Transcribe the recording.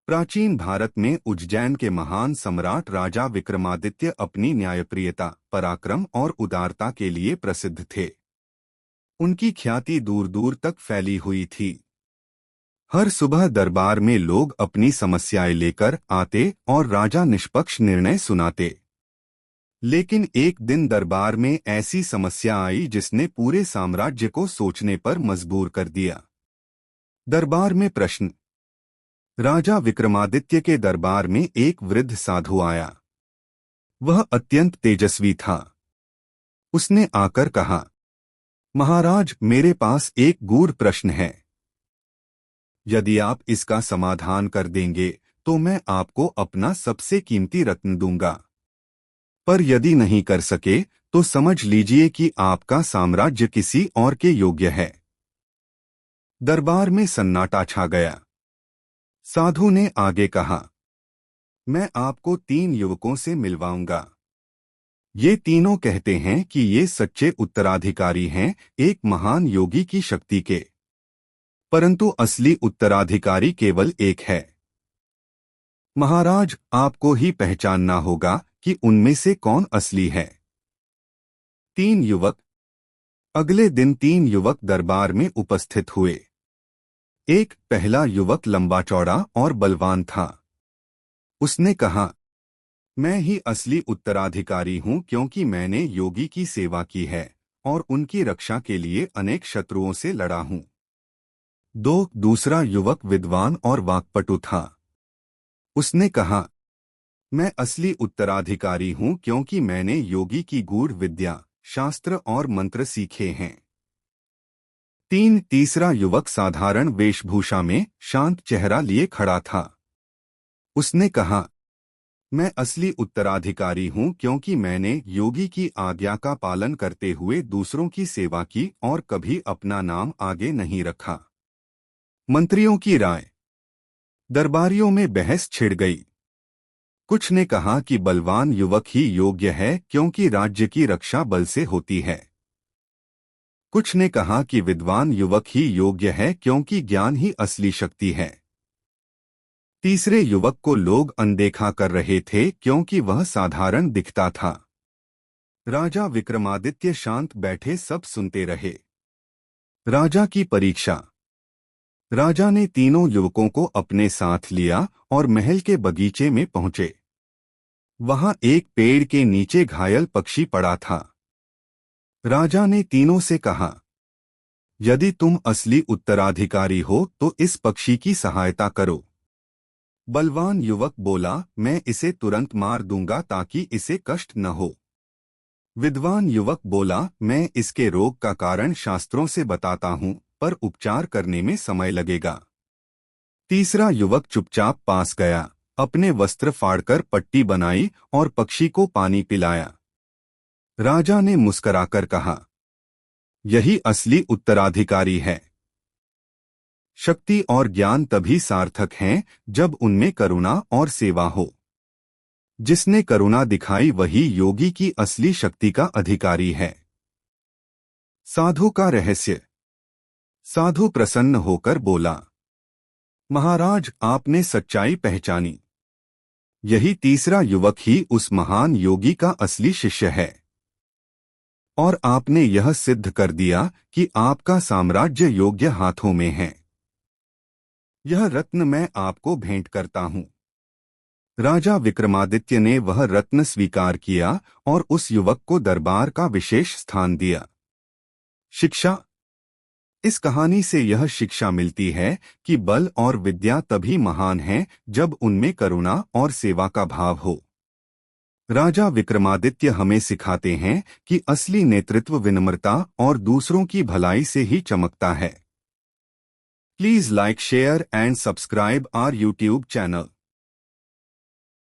प्राचीन भारत में उज्जैन के महान सम्राट राजा विक्रमादित्य अपनी न्यायप्रियता, पराक्रम और उदारता के लिए प्रसिद्ध थे। उनकी ख्याति दूर दूर तक फैली हुई थी। हर सुबह दरबार में लोग अपनी समस्याएं लेकर आते और राजा निष्पक्ष निर्णय सुनाते। लेकिन एक दिन दरबार में ऐसी समस्या आई जिसने पूरे साम्राज्य को सोचने पर मजबूर कर दिया। दरबार में प्रश्न। राजा विक्रमादित्य के दरबार में एक वृद्ध साधु आया। वह अत्यंत तेजस्वी था। उसने आकर कहा, महाराज, मेरे पास एक गूढ़ प्रश्न है। यदि आप इसका समाधान कर देंगे तो मैं आपको अपना सबसे कीमती रत्न दूंगा, पर यदि नहीं कर सके तो समझ लीजिए कि आपका साम्राज्य किसी और के योग्य है। दरबार में सन्नाटा छा गया। साधु ने आगे कहा, मैं आपको 3 युवकों से मिलवाऊंगा। ये तीनों कहते हैं कि ये सच्चे उत्तराधिकारी हैं एक महान योगी की शक्ति के, परंतु असली उत्तराधिकारी केवल एक है। महाराज, आपको ही पहचानना होगा कि उनमें से कौन असली है। 3 युवक। अगले दिन 3 युवक दरबार में उपस्थित हुए। पहला युवक लंबा चौड़ा और बलवान था। उसने कहा, मैं ही असली उत्तराधिकारी हूं क्योंकि मैंने योगी की सेवा की है और उनकी रक्षा के लिए अनेक शत्रुओं से लड़ा हूं। दूसरा युवक विद्वान और वाक्पटु था। उसने कहा, मैं असली उत्तराधिकारी हूं क्योंकि मैंने योगी की गूढ़ विद्या, शास्त्र और मंत्र सीखे हैं। तीसरा युवक साधारण वेशभूषा में शांत चेहरा लिए खड़ा था। उसने कहा, मैं असली उत्तराधिकारी हूं क्योंकि मैंने योगी की आज्ञा का पालन करते हुए दूसरों की सेवा की और कभी अपना नाम आगे नहीं रखा। मंत्रियों की राय। दरबारियों में बहस छिड़ गई। कुछ ने कहा कि बलवान युवक ही योग्य है क्योंकि राज्य की रक्षा बल से होती है। कुछ ने कहा कि विद्वान युवक ही योग्य है क्योंकि ज्ञान ही असली शक्ति है। तीसरे युवक को लोग अनदेखा कर रहे थे क्योंकि वह साधारण दिखता था। राजा विक्रमादित्य शांत बैठे सब सुनते रहे। राजा की परीक्षा। राजा ने तीनों युवकों को अपने साथ लिया और महल के बगीचे में पहुंचे। वहां एक पेड़ के नीचे घायल पक्षी पड़ा था। राजा ने तीनों से कहा, यदि तुम असली उत्तराधिकारी हो तो इस पक्षी की सहायता करो। बलवान युवक बोला, मैं इसे तुरंत मार दूंगा ताकि इसे कष्ट न हो। विद्वान युवक बोला, मैं इसके रोग का कारण शास्त्रों से बताता हूं, पर उपचार करने में समय लगेगा। तीसरा युवक चुपचाप पास गया, अपने वस्त्र फाड़कर पट्टी बनाई और पक्षी को पानी पिलाया। राजा ने मुस्कुराकर कहा, यही असली उत्तराधिकारी है। शक्ति और ज्ञान तभी सार्थक हैं जब उनमें करुणा और सेवा हो। जिसने करुणा दिखाई वही योगी की असली शक्ति का अधिकारी है। साधु का रहस्य। साधु प्रसन्न होकर बोला, महाराज, आपने सच्चाई पहचानी। यही तीसरा युवक ही उस महान योगी का असली शिष्य है और आपने यह सिद्ध कर दिया कि आपका साम्राज्य योग्य हाथों में है। यह रत्न मैं आपको भेंट करता हूं। राजा विक्रमादित्य ने वह रत्न स्वीकार किया और उस युवक को दरबार का विशेष स्थान दिया। शिक्षा। इस कहानी से यह शिक्षा मिलती है कि बल और विद्या तभी महान हैं जब उनमें करुणा और सेवा का भाव हो। राजा विक्रमादित्य हमें सिखाते हैं कि असली नेतृत्व विनम्रता और दूसरों की भलाई से ही चमकता है। Please like, share and subscribe our YouTube channel.